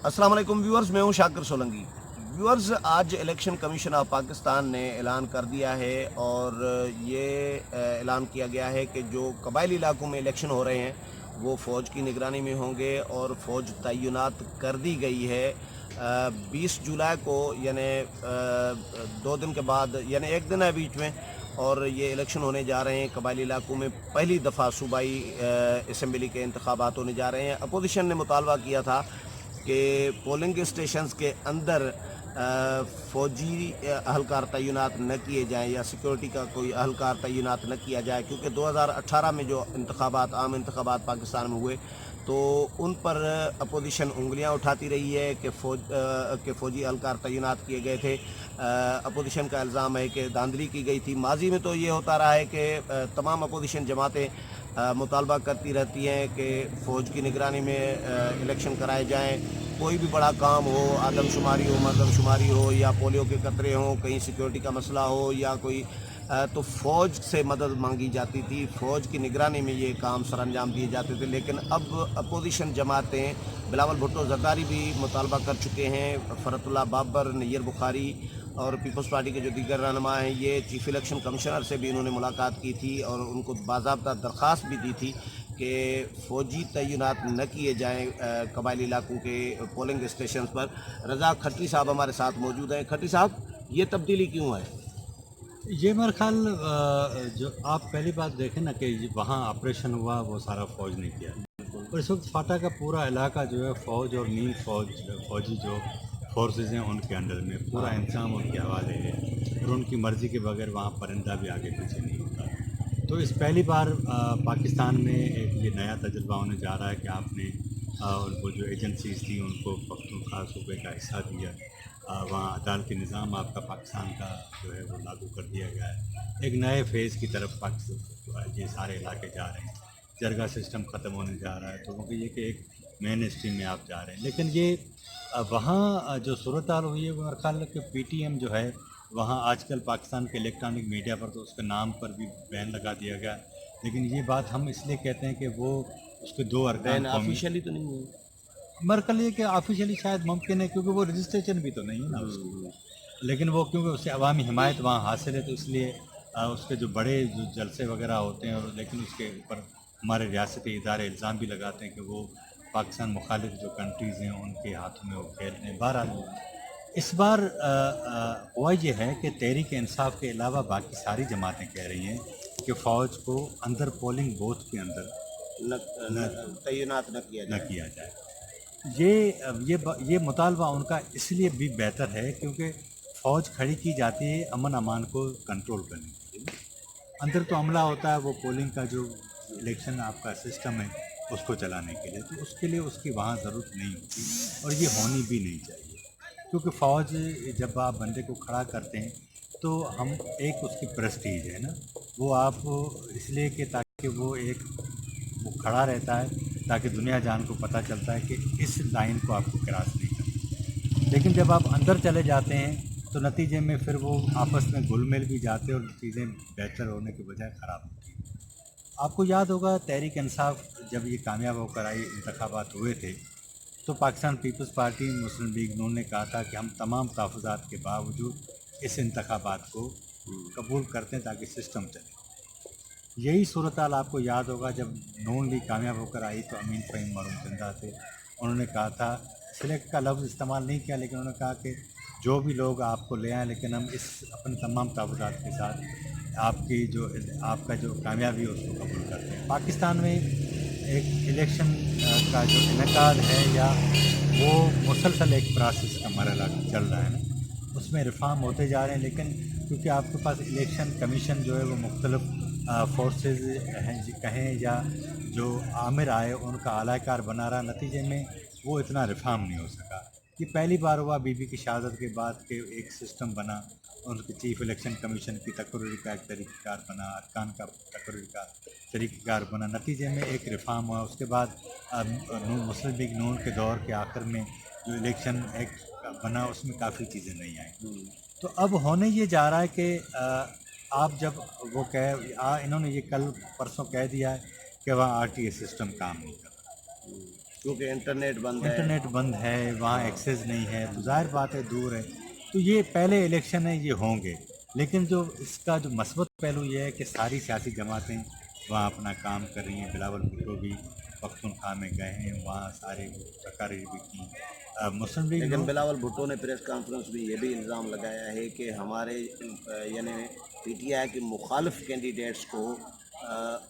السلام علیکم ویورز، میں ہوں شاکر سولنگی۔ ویورز، آج الیکشن کمیشن آف پاکستان نے اعلان کر دیا ہے اور یہ اعلان کیا گیا ہے کہ جو قبائلی علاقوں میں الیکشن ہو رہے ہیں وہ فوج کی نگرانی میں ہوں گے اور فوج تعینات کر دی گئی ہے 20 جولائی کو، یعنی 2 دن کے بعد، یعنی ایک دن ہے بیچ میں، اور یہ الیکشن ہونے جا رہے ہیں قبائلی علاقوں میں۔ پہلی دفعہ صوبائی اسمبلی کے انتخابات ہونے جا رہے ہیں۔ اپوزیشن نے مطالبہ کیا تھا کہ پولنگ اسٹیشنز کے اندر فوجی اہلکار تعینات نہ کیے جائیں یا سیکورٹی کا کوئی اہلکار تعینات نہ کیا جائے، کیونکہ 2018 میں جو عام انتخابات پاکستان میں ہوئے تو ان پر اپوزیشن انگلیاں اٹھاتی رہی ہے کہ فوجی اہلکار تعینات کیے گئے تھے۔ اپوزیشن کا الزام ہے کہ دھاندلی کی گئی تھی۔ ماضی میں تو یہ ہوتا رہا ہے کہ تمام اپوزیشن جماعتیں مطالبہ کرتی رہتی ہیں کہ فوج کی نگرانی میں الیکشن کرائے جائیں۔ کوئی بھی بڑا کام ہو، آدم شماری ہو، مردم شماری ہو، یا پولیو کے قطرے ہوں، کہیں سیکیورٹی کا مسئلہ ہو یا کوئی تو فوج سے مدد مانگی جاتی تھی، فوج کی نگرانی میں یہ کام سر انجام دیے جاتے تھے۔ لیکن اب اپوزیشن جماعتیں، بلاول بھٹو زرداری بھی مطالبہ کر چکے ہیں، فرت اللہ بابر، نیر بخاری اور پیپلز پارٹی کے جو دیگر رہنما ہیں، یہ چیف الیکشن کمشنر سے بھی انہوں نے ملاقات کی تھی اور ان کو باضابطہ درخواست بھی دی تھی کہ فوجی تعینات نہ کیے جائیں قبائلی علاقوں کے پولنگ اسٹیشنز پر۔ رضا کھٹری صاحب ہمارے ساتھ موجود ہیں۔ کھٹری صاحب، یہ تبدیلی کیوں ہے؟ یہ میرا خیال جو آپ پہلی بات دیکھیں نا کہ وہاں آپریشن ہوا وہ سارا فوج نے کیا، اور اس وقت فاٹا کا پورا علاقہ جو ہے فوج اور نیم فوجی جو فورسز ہیں ان کے انڈر میں، پورا انتظام ان کے حوالے ہے، اور ان کی مرضی کے بغیر وہاں پرندہ بھی آگے پیچھے نہیں ہوتا۔ تو اس پہلی بار پاکستان میں ایک یہ نیا تجربہ ہونے جا رہا ہے کہ آپ نے ان کو جو ایجنسیز تھیں ان کو پختونخوا صوبے کا حصہ دیا، وہاں عدالتی نظام آپ کا پاکستان کا جو ہے وہ لاگو کر دیا گیا ہے۔ ایک نئے فیز کی طرف پاکستان یہ سارے علاقے جا رہے ہیں، جرگہ سسٹم ختم ہونے جا رہا ہے، تو کیونکہ یہ کہ ایک مین اسٹریم میں آپ جا رہے ہیں۔ لیکن یہ وہاں جو صورتحال ہوئی ہے وہ میرا خیال ہے کہ پی ٹی ایم جو ہے وہاں آج کل پاکستان کے الیکٹرانک میڈیا پر تو اس کے نام پر بھی بین لگا دیا گیا، لیکن یہ بات ہم اس لیے کہتے ہیں کہ وہ اس کے دو ارکان بین قومی آفیشیلی تو نہیں ہے؟ مرکل یہ کہ آفیشیلی شاید ممکن ہے کیونکہ وہ رجسٹریشن بھی تو نہیں ہے نا اس کی، لیکن وہ کیونکہ اس سے عوامی حمایت وہاں حاصل ہے تو اس لیے اس کے جو بڑے جو جلسے وغیرہ ہوتے ہیں، اور لیکن اس کے اوپر ہمارے ریاستی ادارے الزام بھی لگاتے ہیں کہ وہ پاکستان مخالف جو کنٹریز ہیں ان کے ہاتھوں میں وہ کھیل رہے ہیں۔ بہرحال اس بار ہوا یہ ہے کہ تحریک انصاف کے علاوہ باقی ساری جماعتیں کہہ رہی ہیں کہ فوج کو اندر پولنگ بوتھ کے اندر تعینات نہ کیا نہ جائے۔ کیا جائے۔ یہ مطالبہ ان کا اس لیے بھی بہتر ہے کیونکہ فوج کھڑی کی جاتی ہے امن امان کو کنٹرول کرنے کے لیے، اندر تو عملہ ہوتا ہے وہ پولنگ کا جو الیکشن آپ کا سسٹم ہے اس کو چلانے کے لیے، تو اس کے لیے اس کی وہاں ضرورت نہیں ہوتی، اور یہ ہونی بھی نہیں چاہیے، کیونکہ فوج جب آپ بندے کو کھڑا کرتے ہیں تو ہم ایک اس کی پرسٹیج ہے نا، وہ آپ اس لیے کہ تاکہ وہ کھڑا رہتا ہے تاکہ دنیا جان کو پتہ چلتا ہے کہ اس لائن کو آپ کو کراس نہیں کرنا۔ لیکن جب آپ اندر چلے جاتے ہیں تو نتیجے میں پھر وہ آپس میں گھل مل بھی جاتے ہیں اور چیزیں بہتر ہونے کے بجائے خراب ہوتی ہیں۔ آپ کو یاد ہوگا تحریک انصاف جب یہ کامیاب ہو کر آئی، انتخابات ہوئے تھے، تو پاکستان پیپلز پارٹی مسلم لیگ نون نے کہا تھا کہ ہم تمام تحفظات کے باوجود اس انتخابات کو قبول کرتے ہیں تاکہ سسٹم چلے۔ یہی صورتحال آپ کو یاد ہوگا جب نون لیگ کامیاب ہو کر آئی تو امین فہیم معروف زندہ تھے، انہوں نے کہا تھا، سلیکٹ کا لفظ استعمال نہیں کیا لیکن انہوں نے کہا کہ جو بھی لوگ آپ کو لے آئیں لیکن ہم اس اپنے تمام تحفظات کے ساتھ آپ کا جو کامیابی ہے اس کو قبول کرتے ہیں۔ پاکستان میں ایک الیکشن کا جو انعقاد ہے یا وہ مسلسل ایک پروسیس کا مرحلہ چل رہا ہے نا، اس میں ریفارم ہوتے جا رہے ہیں، لیکن کیونکہ آپ کے پاس الیکشن کمیشن جو ہے وہ مختلف فورسز ہیں کہیں یا جو عامر آئے ان کا اعلی کار بنا رہا، نتیجے میں وہ اتنا ریفارم نہیں ہو سکا۔ یہ پہلی بار ہوا بی بی کی شہادت کے بعد کہ ایک سسٹم بنا، ان کے چیف الیکشن کمیشن کی تقرری کا ایک طریقہ کار بنا، ارکان کا تقرری کا طریقہ کار بنا، نتیجے میں ایک ریفارم ہوا۔ اس کے بعد مسلم لیگ نون کے دور کے آخر میں جو الیکشن ایکٹ بنا اس میں کافی چیزیں نہیں آئیں۔ تو اب ہونے یہ جا رہا ہے کہ آپ جب وہ انہوں نے یہ کل پرسوں کہہ دیا ہے کہ وہاں آر ٹی اے سسٹم کام نہیں کر رہا، کیونکہ انٹرنیٹ بند ہے. انٹرنیٹ بند ہے، وہاں ایکسیس نہیں ہے، تو ظاہر بات ہے دور ہے. تو یہ پہلے الیکشن ہے، یہ ہوں گے، لیکن جو اس کا جو مثبت پہلو یہ ہے کہ ساری سیاسی جماعتیں وہاں اپنا کام کر رہی ہیں. بلاول بھٹو بھی پختونخوا میں گئے ہیں، وہاں سارے تقاریر بھی کی. مسلم لیگ لیکن لوگ بلاول بھٹو نے پریس کانفرنس میں یہ بھی الزام لگایا ہے کہ ہمارے یعنی پی ٹی آئی کے مخالف کینڈیڈیٹس کو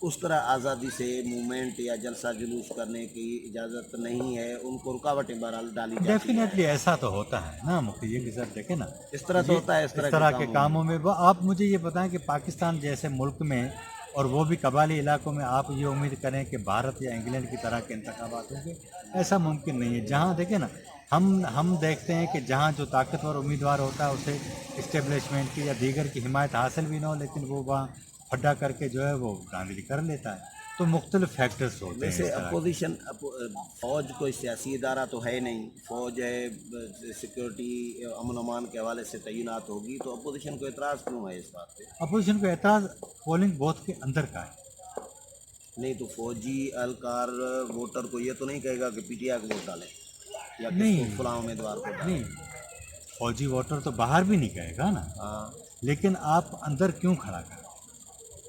اس طرح آزادی سے موومنٹ یا جلسہ جلوس کرنے کی اجازت نہیں ہے، ان کو رکاوٹیں بہرحال ڈالی جاتی ہیں. ڈیفینیٹلی ایسا تو ہوتا ہے نا مفتی جی کہ سر دیکھیں نا، اس طرح تو ہوتا ہے اس اس طرح طرح کے کاموں میں. وہ آپ مجھے یہ بتائیں کہ پاکستان جیسے ملک میں اور وہ بھی قبائلی علاقوں میں آپ یہ امید کریں کہ بھارت یا انگلینڈ کی طرح کے انتخابات ہوں گے؟ ایسا ممکن نہیں ہے. جہاں دیکھیں نا، ہم دیکھتے ہیں کہ جہاں جو طاقتور امیدوار ہوتا ہے اسے اسٹیبلشمنٹ کی یا دیگر کی حمایت حاصل بھی نہ ہو، لیکن وہ وہاں پھڈا کر کے جو ہے وہ دھاندلی کر لیتا ہے. تو مختلف فیکٹرز ہوتے ہیں ویسے اس طرح کے. اپوزیشن فوج کوئی سیاسی ادارہ تو ہے نہیں، فوج ہے سیکورٹی امن و امان کے حوالے سے تعینات ہوگی، تو اپوزیشن کو اعتراض کیوں ہے اس بات پہ؟ اپوزیشن کو اعتراض پولنگ بوتھ کے اندر کا ہے. نہیں تو فوجی اہلکار ووٹر کو یہ تو نہیں کہے گا کہ پی ٹی آئی کو ووٹ ڈالیں یا کس کو نہیں فلاں امیدوار کو ڈالیں. نہیں، فوجی ووٹر تو باہر بھی نہیں کہے گا نا، ہاں، لیکن آپ اندر کیوں کھڑا کریں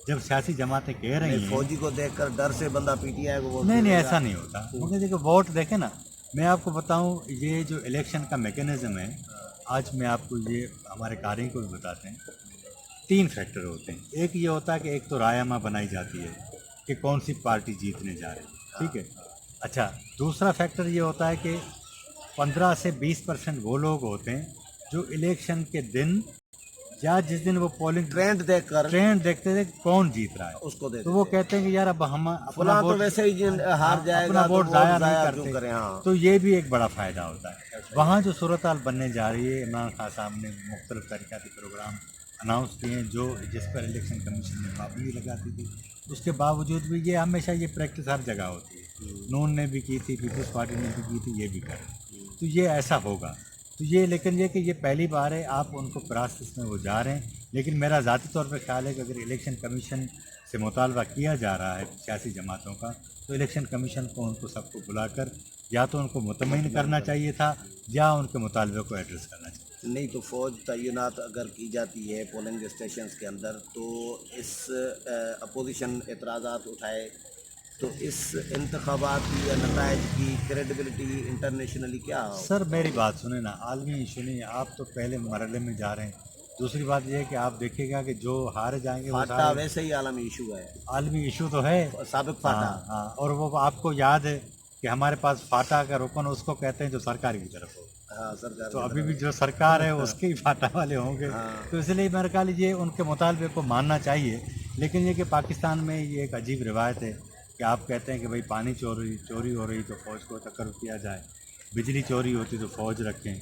جب سیاسی جماعتیں کہہ رہی نہیں ہیں؟ فوجی کو دیکھ کر ڈر سے بندہ پی ٹی آئی کو ووٹ نہیں دے نہیں، دے گا. ایسا نہیں ہوتا. مجھے دیکھو ووٹ دیکھیں نا، میں آپ کو بتاؤں یہ جو الیکشن کا میکینزم ہے، آج میں آپ کو یہ ہمارے قارئین کو بھی بتاتے ہیں. 3 فیکٹر ہوتے ہیں. ایک یہ ہوتا ہے کہ ایک تو رائے بنائی جاتی ہے کہ کون سی پارٹی جیتنے جا رہی ہے، ٹھیک ہے. اچھا، دوسرا فیکٹر یہ ہوتا ہے کہ 15 سے 20% وہ لوگ ہوتے ہیں جو الیکشن کے دن یا جس دن وہ پولنگ ٹرینڈ دیکھ کر ٹرینڈ دیکھتے تھے کون جیت رہا ہے، اس کو دے تو وہ دیتے ہیں. کہتے ہیں کہ یار اب ہم اپنا فلاں تو ووٹ ویسے ہی ہار جائے اپنا گا تو ووٹ ووٹ ضائع نہیں ضائع کیوں کرتے. کریں. ہاں، تو یہ بھی ایک بڑا فائدہ ہوتا ہے. وہاں جو صورتحال بننے جا رہی ہے، عمران خان صاحب نے مختلف ترقیاتی پروگرام اناؤنس کیے ہیں جو جس پر الیکشن کمیشن نے پابندی لگاتی تھی، اس کے باوجود بھی یہ ہمیشہ یہ پریکٹس ہر جگہ ہوتی ہے. نون نے بھی کی تھی، پیپلز پارٹی نے بھی کی تھی، یہ بھی کریں. تو یہ ایسا ہوگا. تو یہ لیکن یہ کہ یہ پہلی بار ہے آپ ان کو پراسس میں وہ جا رہے ہیں. لیکن میرا ذاتی طور پہ خیال ہے کہ اگر الیکشن کمیشن سے مطالبہ کیا جا رہا ہے سیاسی جماعتوں کا، تو الیکشن کمیشن کو ان کو سب کو بلا کر یا تو ان کو مطمئن کرنا چاہیے تھا یا ان کے مطالبے کو ایڈریس کرنا چاہیے. نہیں تو فوج تعینات اگر کی جاتی ہے پولنگ اسٹیشنز کے اندر تو اس اپوزیشن اعتراضات اٹھائے تو اس انتخابات کی یا نتائج کی کریڈیبلٹی انٹرنیشنلی کیا ہو؟ سر میری بات سنیں نا، عالمی ایشو نہیں ہے. آپ تو پہلے مرحلے میں جا رہے ہیں. دوسری بات یہ ہے کہ آپ دیکھیں گا کہ جو ہارے جائیں گے وہ فاٹا سارے ویسے ہی عالمی ایشو ہے، عالمی ایشو تو ہے. سابق فاٹا. ہاں ہاں، اور وہ آپ کو یاد ہے کہ ہمارے پاس فاٹا کا رکن اس کو کہتے ہیں جو سرکار کی طرف ہو. ہاں سرکار تو کی ابھی طرف بھی ہے. جو سرکار ہے اس کے ہی فاٹا والے ہوں گے. ہاں. تو اس لیے میرے خیال یہ ان کے مطالبے کو ماننا چاہیے. لیکن یہ کہ پاکستان میں یہ ایک عجیب روایت ہے کہ آپ کہتے ہیں کہ بھائی پانی چوری ہو رہی تو فوج کو تقرر کیا جائے، بجلی چوری ہوتی تو فوج رکھیں،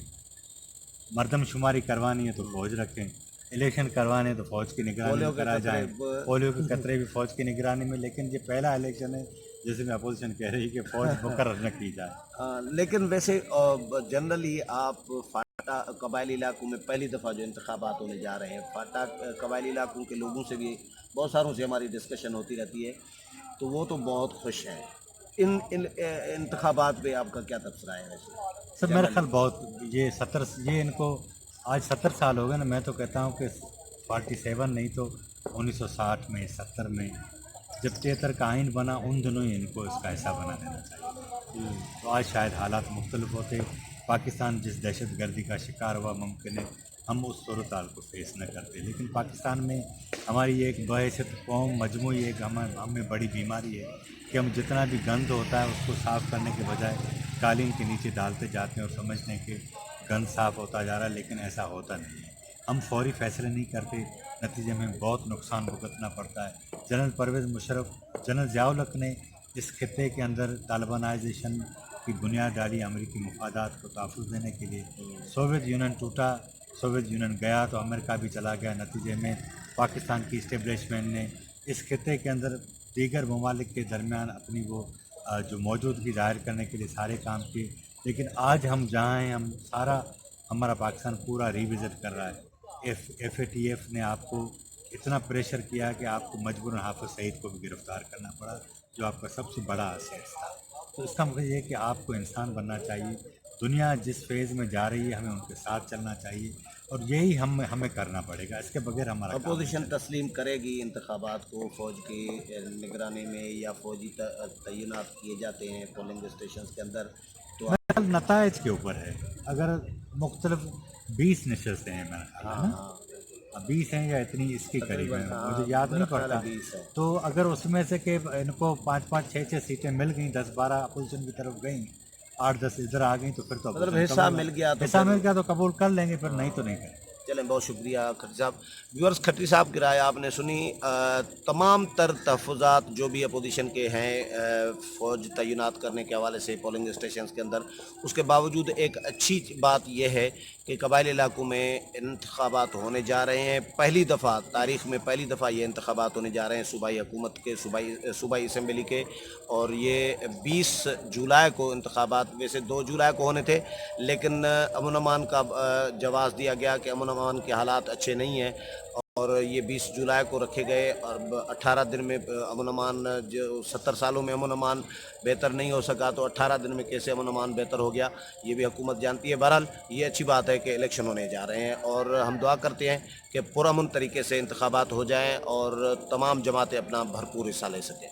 مردم شماری کروانی ہے تو فوج رکھیں، الیکشن کروانے تو فوج کی نگرانی پولیو میں کے کرائے قطرے جائیں، پولیو کے قطرے بھی فوج کی نگرانی میں. لیکن یہ پہلا الیکشن ہے جیسے میں اپوزیشن کہہ رہی کہ فوج مقرر نہ کی جائے. لیکن ویسے جنرلی آپ فاٹا قبائلی علاقوں میں پہلی دفعہ جو انتخابات ہونے جا رہے ہیں، فاٹا قبائلی علاقوں کے لوگوں سے بھی بہت ساروں سے ہماری ڈسکشن ہوتی رہتی ہے، تو وہ تو بہت خوش ہیں. ان انتخابات پہ آپ کا کیا تبصرہ ہے ویسے؟ سر میرا خیال بہت یہ ان کو آج 70 سال ہو گئے نا. میں تو کہتا ہوں کہ 47 نہیں تو 1960 میں 70 میں جب 73 کا آئین بنا ان دنوں ہی ان کو اس کا حصہ بنا دینا چاہیے. تو آج شاید حالات مختلف ہوتے. پاکستان جس دہشت گردی کا شکار ہوا، ممکن ہے ہم اس صورتحال کو فیس نہ کرتے. لیکن پاکستان میں ہماری یہ ایک بحیثیت قوم مجموعی ایک ہمیں بڑی بیماری ہے کہ ہم جتنا بھی گند ہوتا ہے اس کو صاف کرنے کے بجائے قالین کے نیچے ڈالتے جاتے ہیں اور سمجھتے ہیں کہ گند صاف ہوتا جا رہا ہے، لیکن ایسا ہوتا نہیں ہے. ہم فوری فیصلے نہیں کرتے، نتیجے میں بہت نقصان بھگتنا پڑتا ہے. جنرل پرویز مشرف، جنرل ضیاء الحق نے اس خطے کے اندر طالبانائزیشن کی بنیاد ڈالی امریکی مفادات کو تحفظ دینے کے لیے. سوویت یونین ٹوٹا، سوویت یونین گیا تو امریکہ بھی چلا گیا. نتیجے میں پاکستان کی اسٹیبلشمنٹ نے اس خطے کے اندر دیگر ممالک کے درمیان اپنی وہ جو موجودگی ظاہر کرنے کے لیے سارے کام کیے. لیکن آج ہم جہاں ہیں ہمارا پاکستان پورا ریوزٹ کر رہا ہے. ایف اے ٹی ایف نے آپ کو اتنا پریشر کیا کہ آپ کو مجبوراً حافظ سعید کو بھی گرفتار کرنا پڑا جو آپ کا سب سے بڑا اسیٹ تھا. تو اس کا مطلب یہ ہے کہ آپ کو انسان بننا چاہیے. دنیا جس فیز میں جا رہی ہے ہمیں ان کے ساتھ چلنا چاہیے اور یہی ہمیں کرنا پڑے گا. اس کے بغیر ہمارا کام نہیں اپوزیشن چلے گا. تسلیم کرے گی انتخابات کو؟ فوج کی نگرانی میں یا فوجی تعینات کیے جاتے ہیں پولنگ اسٹیشنز کے اندر تو میرا خیال نتائج کے اوپر ہے. اگر مختلف 20 نشستیں ہیں میرا خیال ہے نا, 20 ہیں یا اتنی اس کے قریب ہیں, مجھے یاد نہیں پڑتا. 20 ہے. تو اگر اس میں سے کہ ان کو 5 6 سیٹیں مل گئیں, 10 12 اپوزیشن کی طرف گئیں, 8 10 ادھر آ گئیں, تو پھر تو مطلب opposition حصہ قبول مل گیا تو حصہ مل گیا تو قبول کر لیں گے, پھر نہیں تو نہیں کریں. چلیں, بہت شکریہ کھٹری صاحب. ویورز, کھٹری صاحب کی رائے آپ نے سنی. تمام تر تحفظات جو بھی اپوزیشن کے ہیں فوج تعینات کرنے کے حوالے سے پولنگ اسٹیشنز کے اندر, اس کے باوجود ایک اچھی بات یہ ہے کہ قبائلی علاقوں میں انتخابات ہونے جا رہے ہیں. پہلی دفعہ تاریخ میں پہلی دفعہ یہ انتخابات ہونے جا رہے ہیں صوبائی حکومت کے, صوبائی اسمبلی کے, اور یہ 20 جولائی کو انتخابات, ویسے 2 جولائی کو ہونے تھے لیکن امن امان کا جواز دیا گیا کہ امن امان کے حالات اچھے نہیں ہیں اور یہ 20 جولائی کو رکھے گئے. اور 18 دن میں امن امان, جو 70 سالوں میں امن امان بہتر نہیں ہو سکا تو 18 دن میں کیسے امن امان بہتر ہو گیا, یہ بھی حکومت جانتی ہے. بہرحال یہ اچھی بات ہے کہ الیکشن ہونے جا رہے ہیں اور ہم دعا کرتے ہیں کہ پرامن طریقے سے انتخابات ہو جائیں اور تمام جماعتیں اپنا بھرپور حصہ لے سکیں.